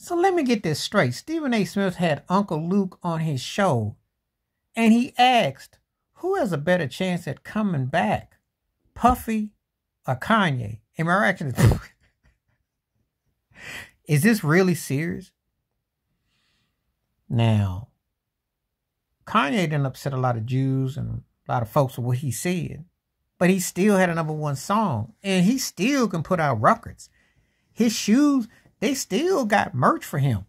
So let me get this straight. Stephen A. Smith had Uncle Luke on his show, and he asked, who has a better chance at coming back, Puffy or Kanye? And my reaction is this really serious? Now, Kanye didn't upset a lot of Jews and a lot of folks with what he said, but he still had a #1 song, and he still can put out records. His shoes, they still got merch for him.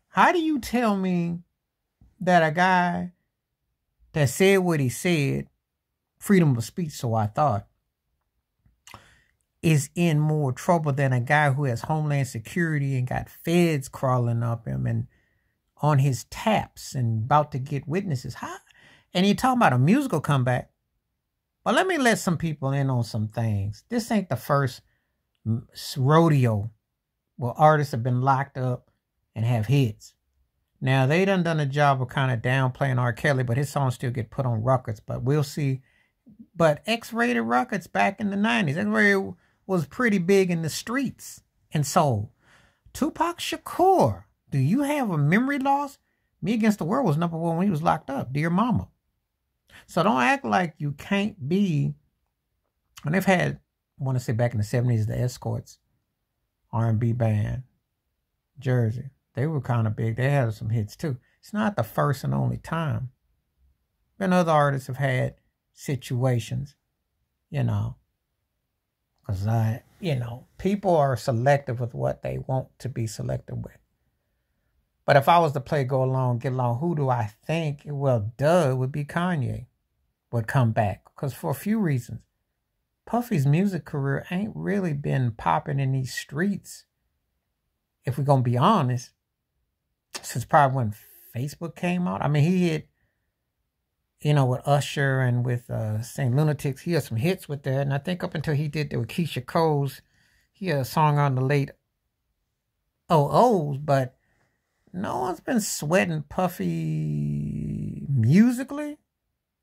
How do you tell me that a guy that said what he said, freedom of speech, so I thought, is in more trouble than a guy who has Homeland Security and got feds crawling up him and on his taps and about to get witnesses? How? And you're talking about a musical comeback. But let me let some people in on some things. This ain't the first rodeo where artists have been locked up and have hits. Now, they done a job of kind of downplaying R. Kelly, but his songs still get put on records. But we'll see. But X-rated records back in the 90s, X-rated was pretty big in the streets and sold. Tupac Shakur, do you have a memory loss? Me Against the World was #1 when he was locked up. Dear Mama. So don't act like you can't be. And they've had, I want to say back in the 70s, the Escorts, R&B band, Jersey. They were kind of big. They had some hits too. It's not the first and only time. And other artists have had situations, because people are selective with what they want to be selective with. But if I was to play Go Along, Get Along, who do I think? Well, it would be Kanye would come back. Because for a few reasons. Puffy's music career ain't really been popping in these streets, if we're going to be honest, since probably when Facebook came out. I mean, he hit, with Usher and with St. Lunatics, he had some hits with that. And I think up until he did that with Keisha Cole's, he had a song on the late OOs, but no one's been sweating Puffy musically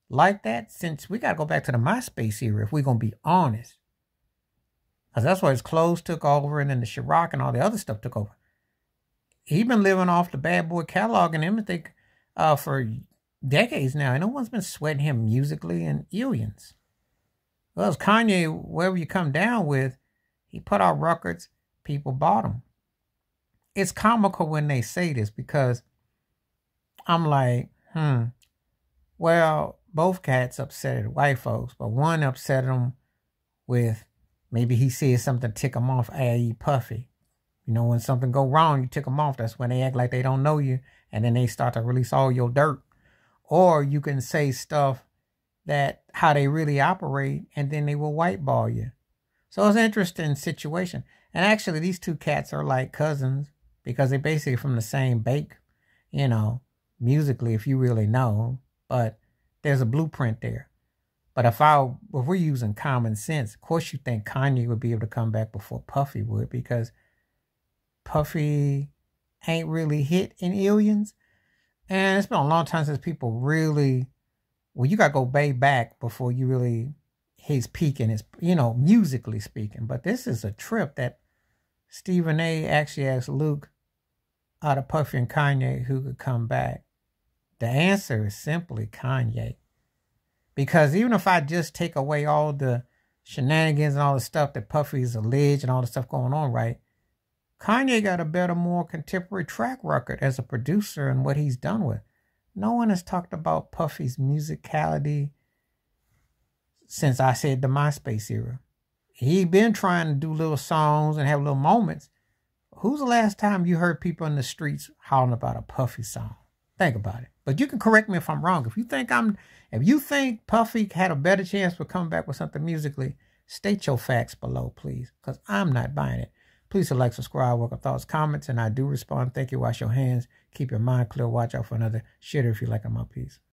like that since we got to go back to the MySpace era, if we're going to be honest. Because that's where his clothes took over and then the Ciroc and all the other stuff took over. He been living off the Bad Boy catalog and everything for decades now. And no one's been sweating him musically in aliens. Well, as Kanye, wherever you come down with, he put out records, people bought them. It's comical when they say this because I'm like, well, both cats upset at white folks, but one upset him with maybe he said something to tick him off, i.e. Puffy. When something go wrong, you tick them off. That's when they act like they don't know you, and then they start to release all your dirt. Or you can say stuff that how they really operate, and then they will whiteball you. So it's an interesting situation. And actually, these two cats are like cousins because they're basically from the same bake, musically, if you really know. But there's a blueprint there. But if we're using common sense, of course you think Kanye would be able to come back before Puffy would, because Puffy ain't really hit in aliens. And it's been a long time since people really, you got to go way back before you really, his peak in his, musically speaking. But this is a trip that Stephen A. actually asked Luke out of Puffy and Kanye who could come back. The answer is simply Kanye. Because even if I just take away all the shenanigans and all the stuff that Puffy's alleged and all the stuff going on, right? Kanye got a better, more contemporary track record as a producer and what he's done with. No one has talked about Puffy's musicality since I said the MySpace era. He been trying to do little songs and have little moments. Who's the last time you heard people in the streets hollering about a Puffy song? Think about it. But you can correct me if I'm wrong. If you think Puffy had a better chance for coming back with something musically, state your facts below, please, because I'm not buying it. Please like, subscribe, welcome thoughts, comments, and I do respond. Thank you. Wash your hands. Keep your mind clear. Watch out for another shitter if you like my piece.